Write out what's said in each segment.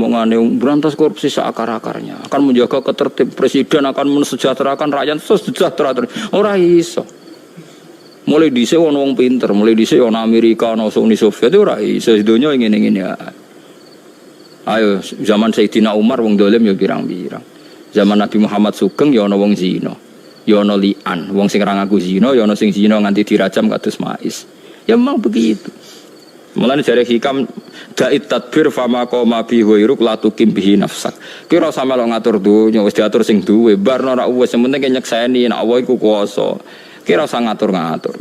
omongane berantas korupsi seakar-akarnya, akan menjaga ketertiban, presiden akan mensejahterakan rakyat sejahtera. Ora iso. Mulai dhisik ono wong pinter, mulai dhisik ono Amerika, ono Uni Soviet ora iso donya ngene-ngene ya. Ayo zaman Sayyidina Umar wong dolim ya pirang-pirang. Zaman Nabi Muhammad Sugeng ya ono wong zina. Ya ono lian, wong sing ra ngaku zina, ya ono sing zina nganti dirajam kados Maiz. Ya memang begitu. Mulane jare hikam da'it tadbir fama qoma bi huiruk la tukim bihi nafsak. Ki ora sampe ngatur dunya wis diatur sing duwe, barno ora wis penting nyekseni nek Allah iku kuwasa. Ki ora usah ngatur-ngatur.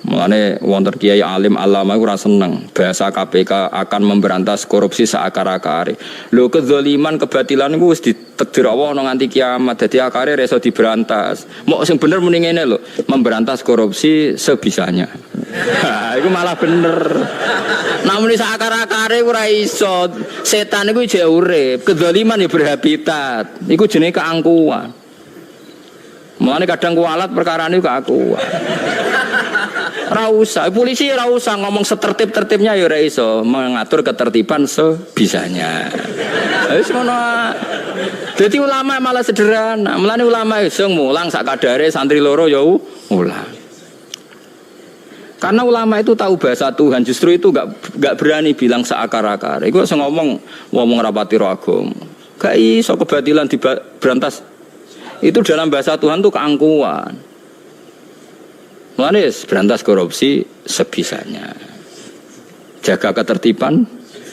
Mulane wonten kiai alim alama ora seneng bahasa KPK akan memberantas korupsi seakar-akare. Lho kezaliman kebatilan iku wis ditakdir Allah ana nganti kiamat. Dadi akare iso diberantas. Mok sing bener muni ngene lho, memberantas korupsi sebisanya. Iku malah bener. Namun seakar-akare ora iso. Setan iku jek urip, kezaliman ya berhabitat. Iku jenenge keangkuhan. Mulane kadang kualat perkarane keakuan. Ora usah, polisi ora usah ngomong setertib-tertibnya ya ora iso, mengatur ketertiban sebisanya. Wis ngono. Dadi ulama malah sederhana. Mulane ulama iso mulang sak kadare santri loro ya ulang. Karena ulama itu tahu bahasa Tuhan, justru itu enggak berani bilang seakar-akar. Iku sing ngomong rapati ro agama. Gak iso kebatilan diberantas. Itu dalam bahasa Tuhan itu keangkuhan. Manis berantas korupsi sebisanya, jaga ketertiban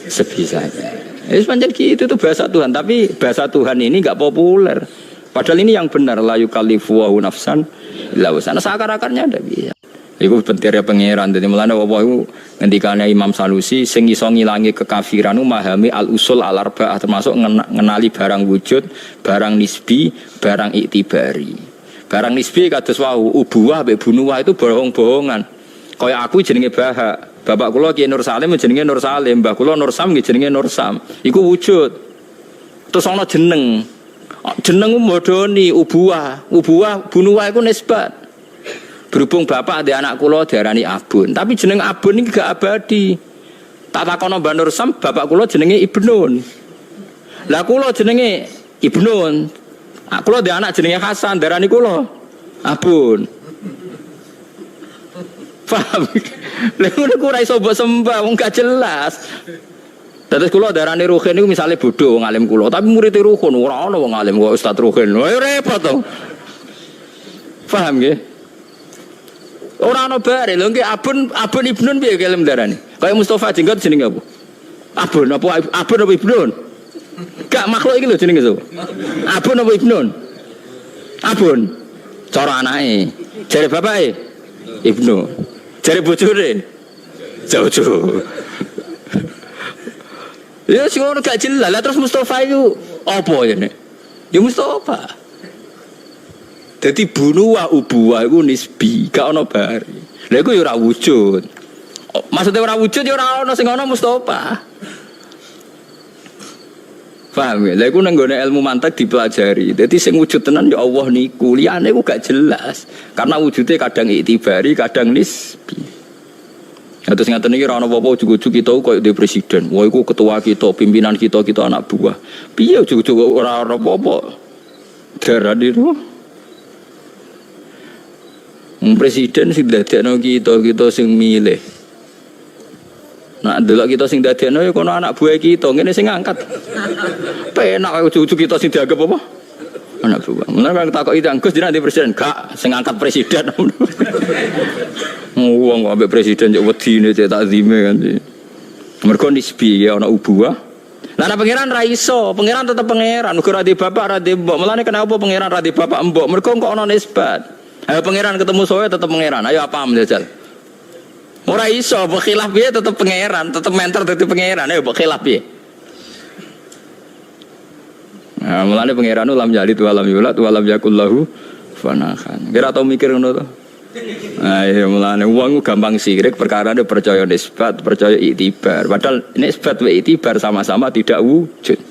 sebisanya. Ini sepanjang gitu itu bahasa Tuhan, tapi bahasa Tuhan ini nggak populer. Padahal ini yang benar, la yukallifu wa nafsan illa wus'aha. Seakar-akarnya ada bisa. Iku pentirnya pangeran. Jadi mulane apa iku ngendikane Imam Sanusi sing iso ngilangi kekafiran memahami al-usul al-arba'ah termasuk ngenali barang wujud, barang nisbi, barang iktibari. Barang nisbi kados wau ubuwah mek bunuwah itu bohong-bohongan. Kaya aku jenenge Bahak. Bapak kula Ki Nur Salim jenenge Nur Salim, mbah kula Nur Sam jenenge Nur Sam. Iku wujud. Terus ana jeneng. Jeneng modoni ubuwah. Ubuwah bunuwah iku nisbat. Berhubung bapak ada anak kula diarani Abun, tapi jeneng Abun ini gak abadi. Tak takono Mbah Nur Sam, bapak kula jenenge Ibnun. Lah kula jenenge Ibnun. Kula ada anak jenenge Hasan, diarani kula Abun. Paham? Lha ngono ku ora iso mbok sembah, wong gak jelas. Terus kula diarani Ruhin niku misale bodho wong alim kula, tapi murid Ruhin ora ana wong alim kok Ustaz Ruhin. Wah repot to. Paham nggih? Ora ana bare lho nggih Abun Ibnun piye kelem darane. Kaya Mustofa jenggot jenenge apa? Abun apa Ibnun? Gak makhluk iki lho jenenge sapa? Abun apa Ibnun? Abun. Cara anake. Jare bapake Ibnu. Jare bojone Jojo. Ya sing ora gak jelas. Lah terus Mustofa itu apa yene? Ya Mustofa. Jadi bunuwah ubuwah itu nisbi, gak ono bari. Lha iku ya ora wujud. Maksudnya ora wujud ya ora ono sing ono Mustofa. Paham ya? Lha iku nang gone ilmu mantek dipelajari. Dadi sing wujud tenan ya Allah niku, liyane iku gak jelas. Karena wujudnya kadang iktibari, kadang nisbi. Terus ngaten iki ora ono apa-apa ujug-ujug kita koyo de presiden. Wah iku ketua kita, pimpinan kita anak buah. Piye ujug-ujug ora ono apa-apa. Darah itu. Presiden sing dadekno kita sing milih. Nak delok kita sing dadekno ya kono anak buah kita, ngene sing ngangkat. Penak ujug-ujug kita sing dianggap apa? Anak buah. Mulane kan takoki Gus jenengan di presiden, gak sing ngangkat presiden. Wong kok ambek presiden yo wedine cek takzime kan. Mergo nisbi ya ana ubuah. Lah ana pangeran ra iso, pangeran tetep pangeran, uga ra di bapak ra di mbok. Mulane kenapa pangeran ra di bapak mbok? Mergo kok ana nisbat. Ayo pangeran ketemu saya tetap pangeran. Ayo apa menjajal? Ora iso, berkhilaf piye tetap pangeran, tetap mentor dadi pangeran. Ayo berkhilaf piye? Nah, mulane pangeran lam yalid wa lam yulad wa lam yakul lahu kufuwan. Kira tau mikir ngono to? Ayo mulane wong gampang sirik perkara ne percaya nisbat, percaya iktibar. Padahal nisbat wa iktibar sama-sama tidak wujud.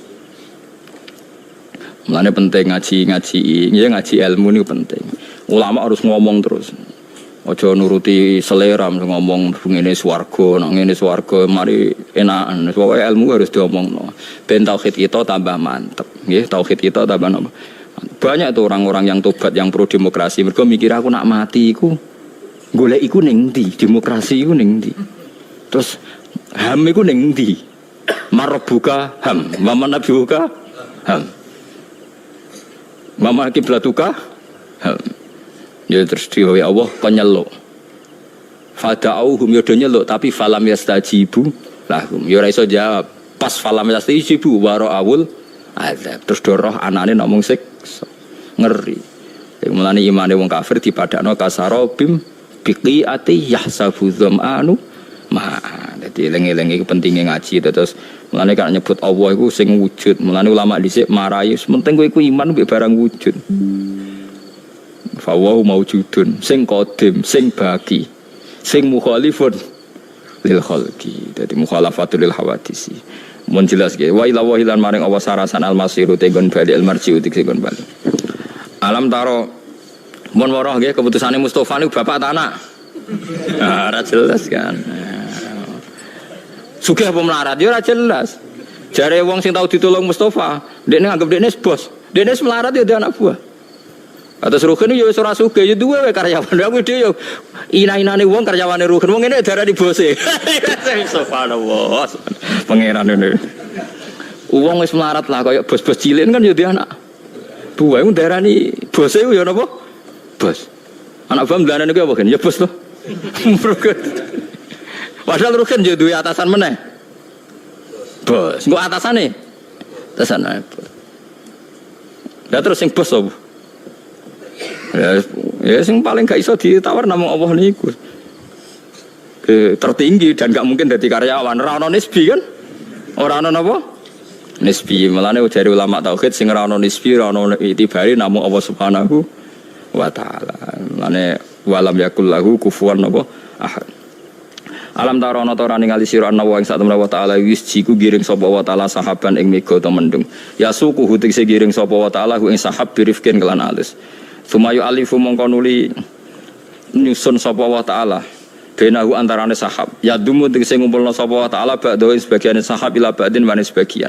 Mulane penting ngaji ya ngaji ilmu ini penting. Ulama harus ngomong terus. Aja nuruti selera ngomong ngene swarga, nang ngene swarga mari enakan. Pokoke ilmu harus diomongno. Ben tauhid kita tambah mantep. Nggih, tauhid kita tambah napa? Banyak tuh orang-orang yang tobat yang pro demokrasi. Mergo mikir aku nak mati iku golek iku ning ndi? Demokrasi iku ning ndi? Terus HAM iku ning ndi? Marbuka HAM, mama nabiuka HAM. Mama kiblatuka HAM. Ya terus diwe Allah penyeluk. Fada'uhum ya do nyeluk tapi falam yastajibu lahum. Ya ora iso jawab. Pas falam yastajibu wara'ul azab. Terus doroh anane namung siksa. Ngeri. Mulane imane wong kafir dipadakno kasarobim biqiati yahsabu dzam'anu ma. Dadi eling-eling iki pentinge ngaji terus mulane kan nyebut Allah iku sing wujud. Mulane ulama dhisik marahi penting kowe iku iman mbek barang wujud. Fawahu maujudun sing qadim sing baki sing mukhalifun lil khalqi. Dadi mukhalafatul lil hawadisi. Mun jelas ge wa ila wahilan maring Allah sarasan al masiru tegon bali al marji'u tegon bali. Alam taro mun woroh nggih keputusane Mustofa niku bapak ta anak. Nah, ora jelas kan. Sugih apa melarat ya ora jelas. Jare wong sing tau ditulung Mustofa, dekne nganggep dekne bos. Dekne melarat ya dia anak buah. Atas Ruhin yo ora sugih yo duwe karyawan. Aku dhewe yo ina-inane wong karyawane Ruhin. Wong ngene darani bose. Subhanallah. Pangeran ngene. Wong wis melarat lah kaya bos-bos cilik kan yo dia anak. Buah iku darani bose yo napa? Bos. Anak bam blandane ku apa kan? Ya bos to. Padahal Ruhin yo duwe atasan meneh. Bos. Engko atasane. Atasane. Lah terus sing bos opo? Ya sing paling gak iso ditawar namung Allah niku. Tertinggi dan gak mungkin dadi karyawan. Ora ono nisbi kan? Ora ono napa? Nisbi. Mulane jare ulama tauhid sing ora ono nisbi, ora ono itibari namung Allah Subhanahu wa taala. Mulane walam yakul lahu kufuwan napa? Ahad. Alam tarono ta ora ningali sira ana wa ing sak temene wa taala wis jiku giring sapa wa taala sahaban ing mega ta mendung. Ya suku hutik se giring sapa wa taala ing sahab birifkin kelan alus. Sumayu alifu mongko nuli nyusun sapa wa taala benahu antarane sahab ya dumu tegese ngumpulna sapa wa taala ba'da sebagian sahab ila ba'din wane sebagian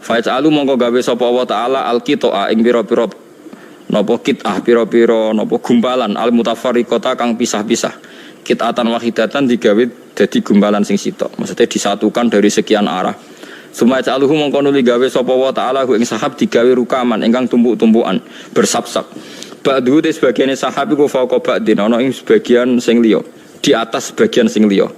fa'alu mongko gawe sapa wa taala alqita ing pira-pira napa kitah pira-pira napa gumpalan al mutafarriqata kang pisah-pisah kitatan wahidatan digawe dadi gumpalan sing sitok maksudnya disatukan dari sekian arah Suma'aluhu mongko nuli gawe sapa wa taala ing sahab digawe rukaman ingkang tumpuk-tumpukan bersab-sab. Ba'du te sebagian sahab iku fauqa ba'din ana ing sebagian sing liya, di atas sebagian sing liya.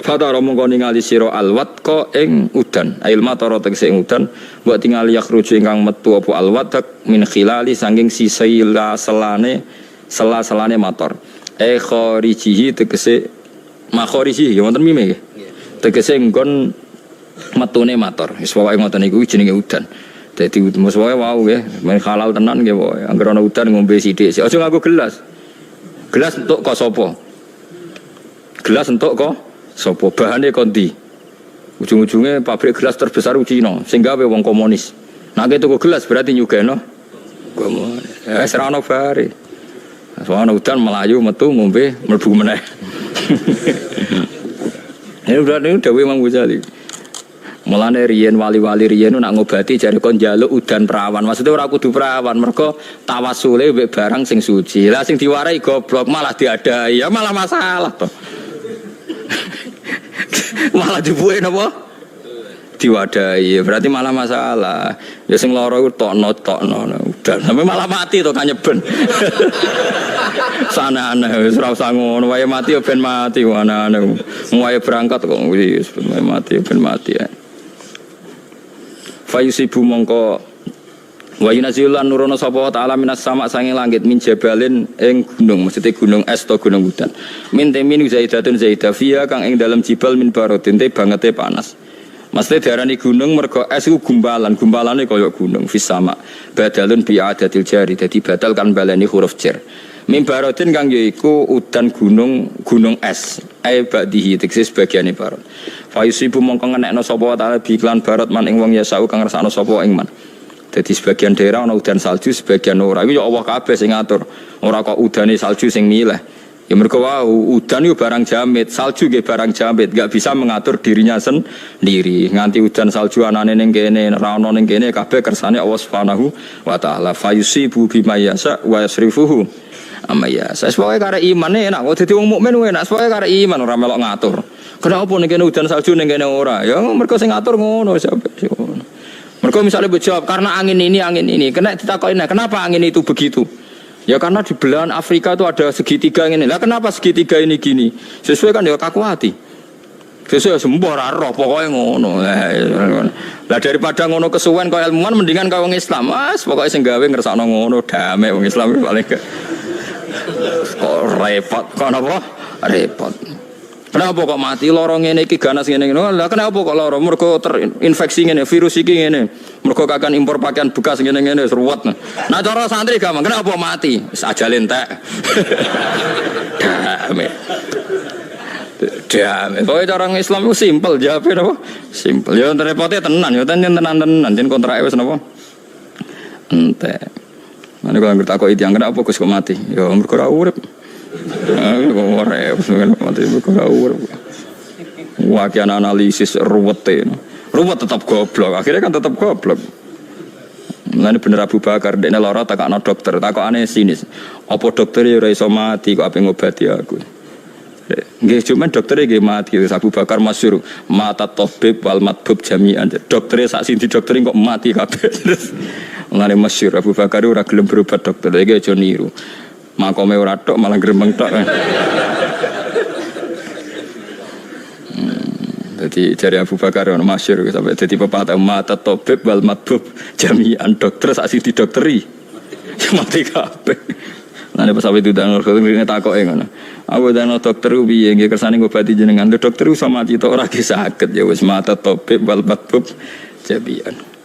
Fatara mongko ningali sira alwat ka ing udan, ail matara tegese ing udan, mbok tingali yakhruju ingkang metu apa alwat min khilali saking sisila selane sela-selane mator. Kharijihi tegese makharijihi ya wonten mime nggih. Tegese nggon metune mator wis pokoke ngoten niku jenenge udan dadi mos wae wau nggih men halal tenan nggih pokoke anggere ana udan ngombe sithik aja nganggo gelas entuk kok sapa gelas entuk kok sapa bahane kondi ujung-ujunge pabrik gelas terbesar Cina sing gawe wong komunis nek tuku gelas berarti nyugeno komunis wis ora ono bare soalnya udan melayu metu ngombe mlebu meneh ini berarti dawuh Imam Ghazali. Mulane riyen wali-wali riyen nak ngobati jare kon njaluk udan perawan. Maksudnya ora kudu perawan, mergo tawasule mbek barang sing suci. Lah sing diwarai goblok malah diadai. Ya malah masalah to. Malah dibuke napa? Diwadahi. Berarti malah masalah. Ya sing lara iku tokno udan. Sampe malah mati to kanyeben. Sana-ana wis ora usah ngono wae mati ya ben mati ana-ana. Wae berangkat kok wis ben mati ya ben mati ya. Fayusibu mongko wa yunazzilan nurono sapa wa ta'ala minas sama sange langit min jabalin ing gunung maksudnya gunung es to gunung udan min temin zaidatun zaidafia kang ing dalam jibal min barodin te bangete panas maksudnya diarani gunung mergo es iku gumbalane kaya gunung fis sama badalun bi adatil jari dadi batal kan baleni huruf jar min barodin kang yaiku udan gunung es ai ba'dihi teksis bagiane barot fayusibu mongko ngenekno sapa ta'ala biklan barat man ing wong yasau kang rasakno sapa ing man dadi sebagian daerah ana udan salju sebagian ora iku ya Allah kabeh sing ngatur ora kok udane salju sing milih Ya mergo wau udan yo barang jamit, salju nggih barang jamit, enggak bisa mengatur dirinya sendiri. Nganti udan salju anane ning kene, ra ono ning kene kabeh kersane Allah Subhanahu wa taala. Fayusibu bima yasa wa yasrifuhu amma yasa. Sesuai karo imane enak, kok dadi wong mukmin enak, sesuai karo iman ora melok ngatur. Kenapa ning kene udan salju ning kene ora? Ya mergo sing ngatur ngono sampe. Mergo misalnya jawab karena angin ini, kena ditakoki kenapa angin itu begitu? Ya karena di belahan Afrika itu ada segitiga ini. Lah kenapa segitiga ini gini? Sesuai kan ya kaku hati. Sesuai sembuh roh pokoknya ngono. Lah daripada ngono kesuwen kaya ilmuwan mendingan kaya wong Islam. Mas pokoknya sing gawe ngersakno ngono damai wong Islam paling gak. Kok repot kok napa? Repot. Kenapa kok mati lorong ngene iki ganas ngene ngene. Lah kenapa kok loro? Mergo terinfeksi ngene, virus iki ngene. Mergo kakan impor pakaian bekas ngene-ngene seruwet. Nah cara santri gampang, kenapa mati? Wis ajale entek. Damai. Pokoke cara Islam itu simpel jawabe napa? Simpel. Ya repote tenan, ya tenan-tenan jen kontrake wis napa? Entek. Mane kok ngerti kok iki kenapa Gus kok mati? Ya mergo ora urip. Wakian analisis ruwet tetap goblok, akhirnya kan tetap goblok. Mulane bener Abu Bakar dekne lara takakno dokter, takokane sinis. Apa dokter ya ora iso mati kok ape ngobati aku. Nggih cuman doktere nggih mati Abu Bakar masyhur mata tabib wal matbub jami'an. Doktere sak sing didokteri kok mati kabeh. Mulane masyhur Abu Bakar ora gelem berobat dokter, iki aja niru. Makome ora tok malah gremeng tok. Jadi dari Abu Bakar ono masyhur sampai dadi pepatah mata tabib wal matbub jami'an dokter sak sing didokteri. Mati kabeh. Lah pas sampe diundang ngene takoke ngono. Aku dano dokter piye nggih kersane ngobati jenengan. Dokter iso mati tok ora saged ya wis mata tabib wal matbub jami'an.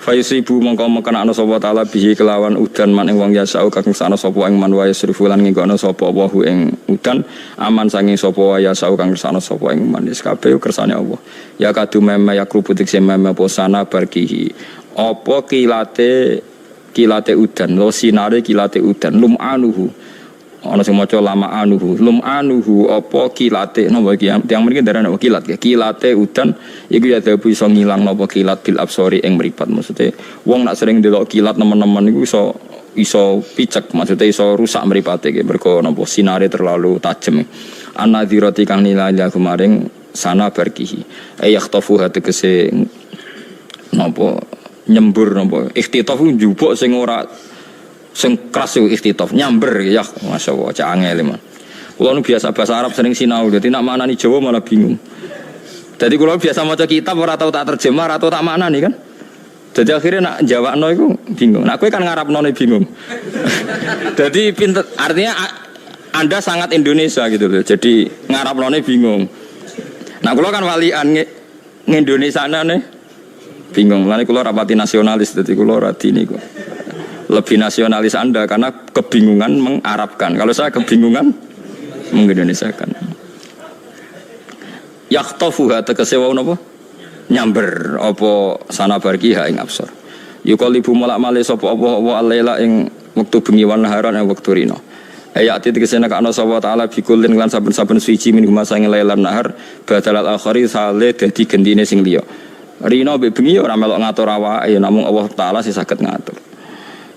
Fayusibu mongko mekana ana sapa taala bihi kelawan udan man ing wong yasau kang sana sapa ing man wae srifulan nggono sapa wahu ing udan aman sanging sapa wae yasau kang sana sapa ing man wis kabeh kersane Allah ya kadu meme ya kruputik meme posana barkihi apa kilate udan lo sinare kilate udan lum anuhu ana sing maca lama anuhu apa kilate napa iki tiyang mriki ndarane kilat kilate udan iku ya dadi iso ngilang napa kilat bil absori ing mripat maksude wong nak sering ndelok kilat nemen-nemen iku iso picek maksude iso rusak mripate iki mergo napa sinare terlalu tajem anadzirati kang nilai kumaring sana barkihi yakhtafu hategese napa nyembur napa ikhtitaf njupuk sing ora sing keras itu ikhtitaf nyamber ya masyaallah cak angel man. Kula nu biasa bahasa Arab sering sinau dadi nak maknani Jawa malah bingung. Dadi kula biasa maca kitab ora tau tak terjemah ora tau tak maknani kan. Dadi akhirnya nak jawabno iku bingung. Nak kowe kan ngarapnone bingung. Dadi pinter artinya Anda sangat Indonesia gitu loh. Jadi ngarapnone bingung. Nah kula kan walian nge-Indonesianane bingung. Mulane kula rapati nasionalis dadi kula ora dini kok. Lebih nasionalis Anda karena kebingungan mengarabkan. Kalau saya kebingungan mengindonesiakan. Yakhtafuha tegese wau napa? Nyamber apa sanabarkiha ing absor. Yuqalibu malak-male sapa apa alaila ing wektu bengi wan naharan ing wektu rino. Ayat tegese nek ana sapa taala bikulin lan saben-saben suci min masa ing lailan nahar badal al-akhiri sale dadi gendine sing liya. Rino be bengi ora melok ngatur awake namung Allah taala sing saged ngatur.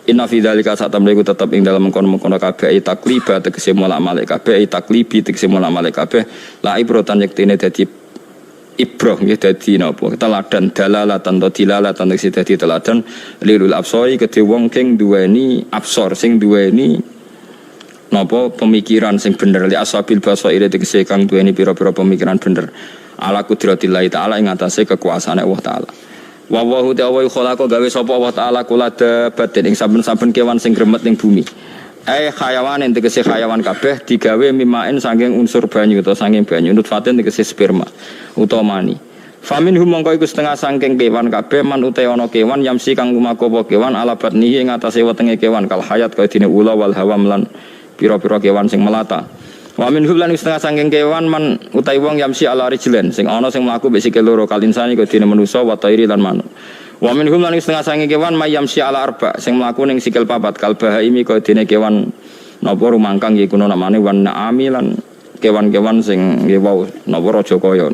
Inna fi dzalika satamliku tetep ing dalem mengkono-mengkono kabeh takliba tegese mulak-malik kabeh taklibi tegese mulak-malik kabeh la ibrotan yektene dadi ibroh nggih dadi napa teladan dalalatan to dilalatan tegese dadi teladan lirul absori kedhe wong sing duweni absor sing duweni napa pemikiran sing bener li asabil basaire tegese kang duweni pira-pira pemikiran bener ala kudratillah taala ing atase kekuasaane Allah taala. Wa wahu ta'ala khalaqa gawe sapa Allah taala kula dabatin ing saben-saben kewan sing gremet ning bumi. Hayawan ing tegese hayawan kabeh digawe mimain saking unsur banyu utawa saking banyu nutfatin tegese sperma utawa mani. Famin hum mongko iku setengah saking kewan kabeh man utawa ana kewan yamsi kang lumaku apa kewan ala batnihi ing atase wetenge kewan kal hayat kaya dene ula wal hawam lan pira-pira kewan sing melata. Wa min hum lan setengah saking kewan man utawi wong yamsi ala rijlen sing ana sing mlaku mbek sikil loro kalinsani kaya dene manusa wa tairi lan manuk. Wa min hum lan setengah saking kewan mayamsi ala arba sing mlaku ning sikil papat kal bahaimi kaya dene kewan napa rumangkang nggih kuna namane wan naami lan kewan-kewan sing nggih wau napa raja kaya.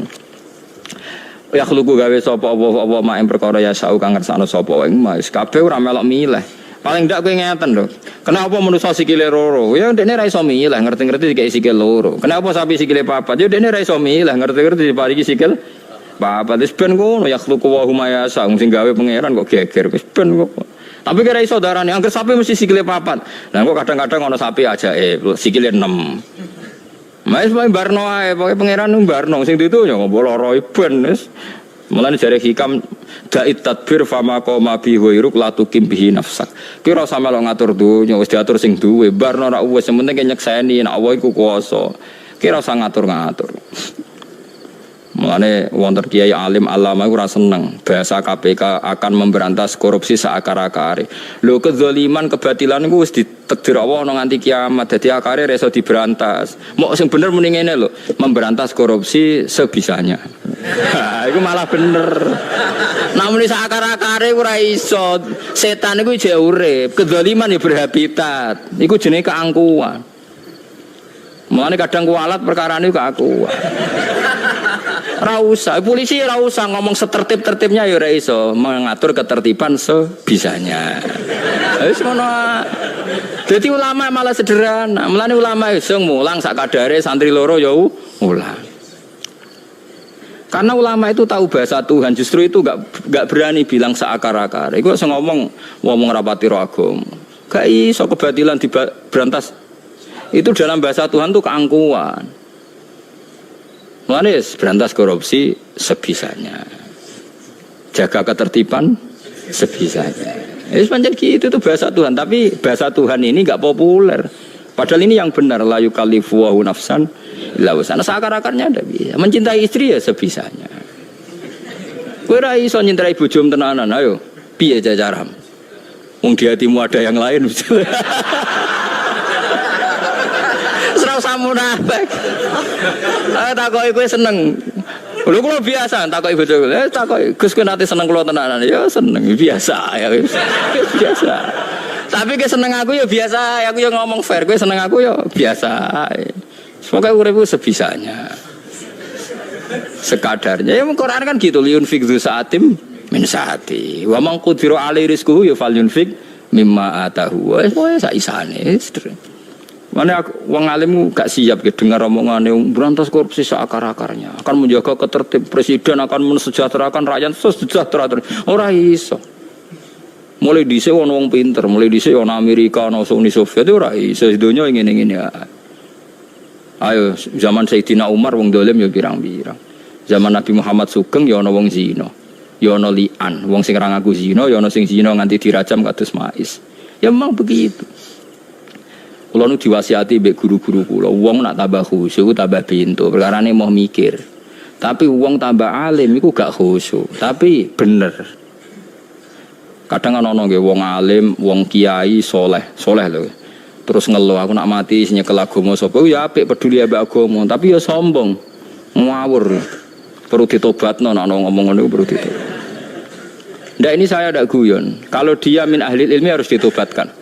Ya khluqu gawe sapa apa mak ing perkara ya sau kang ngersakno sapa ing mas kabeh ora melok milih. Paling ndak kowe ngeten lho. Kenapa manusa sikile loro? Ya ndekne ra iso milih, ngerti-ngerti dikek sikil loro. Kenapa sapi sikile papat? Ya ndekne ra iso milih, ngerti-ngerti diparingi sikil papat. Wis ben ngono ya khluqu wa huma ya sau sing gawe pangeran kok geger wis ben kok. Tapi kira iso darane angger sapi mesti sikile papat. Lah kok kadang-kadang ana sapi ajake sikile 6. Mas wae barno ae, pokoke pangeran barno sing ditunya kok loro ben wis. Mulane jare hikam da'it tadbir fama qoma bi huiruk la tukim bihi nafsak. Kira sama lo ngatur dunya wis diatur sing duwe, barno ra wis penting nyekseni nek Allah iku kuwasa. Kira usah ngatur-ngatur. Mulane wonten kiai alim alama iku ora seneng bahasa KPK akan memberantas korupsi saakar-akare. Lho kezaliman kebatilan iku wis ditakdir Allah ana nganti kiamat. Dadi akare iso diberantas. Mok sing bener muni ngene lho, memberantas korupsi sebisanya. Iku malah bener. Namun saakar-akare ora iso. Setan iku jek urip, kezaliman ya berhabitat. Iku jenenge keangkuhan. Mulane kadang kualat perkarane keangkuhan. Ra usah, polisi ra usah ngomong setertib-tertibnya ya ora iso, mengatur ketertiban sebisanya. Wis ngono. Dadi ulama malah sederhana. Mulane ulama iso mulang sak kadare santri loro ya ulang. Karena ulama itu tahu bahasa Tuhan, justru itu enggak berani bilang seakar-akar. Iku sing ngomong rapati ro agama. Gak iso kebatilan diberantas. Itu dalam bahasa Tuhan tuh keangkuhan. Mulane berantas korupsi sebisanya. Jaga ketertiban sebisanya. Wis pancen gitu itu bahasa Tuhan, tapi bahasa Tuhan ini enggak populer. Padahal ini yang benar, la yukallifu wa nafsan illa wus'aha. Seakar-akarnya ndak bisa. Mencintai istri ya sebisanya. Kowe ra iso nyintai bojomu tenanan, ayo. Piye caramu? Wong di hatimu ada yang lain. Munafik. Takoki kowe seneng. Lho kula biasa takoki bojoku. Takoki Gus kowe nate seneng kula tenanan. Ya seneng biasa ya. Biasa. Tapi kowe seneng aku ya biasa, aku ya ngomong fair. Kowe seneng aku ya biasa. Semoga uripku sebisanya. Sekadarnya. Ya Quran kan gitu, liun fikzu saatim min saati. Wa man qudira alaihi rizquhu ya falyunfik mimma atahu. Wes sak isane. Mana wong alim gak siap dengar omongane berantas korupsi seakar-akarnya. Akan menjaga ketertib presiden akan mensejahterakan rakyat sejahtera. Ora iso. Mulai dhisik ono wong pinter, mulai dhisik ono Amerika, ono Uni Soviet ora iso donya ngene-ngene. Ayo zaman Sayyidina Umar wong dolim ya pirang-pirang. Zaman Nabi Muhammad Sugeng ya ono wong zina. Ya ono lian, wong sing ra ngaku zina, ya ono sing zina nganti dirajam kados mais. Ya memang begitu. Kulo nu diwasiati mbek guru-guru kula, wong nak tambah khusyuk tambah pintu, perkarane mau mikir. Tapi wong tambah alim iku gak khusyuk, tapi bener. Kadang ana nggih wong alim, wong kiai soleh lho. Terus ngeluh aku nak mati nyekel agama sapa ya apik peduli ambek agama, tapi ya sombong. Ngawur. Perlu ditobatno nek ngomong ngono perlu ditobat. Ndak ini saya ndak guyon. Kalau dia min ahli ilmi harus ditobatkan.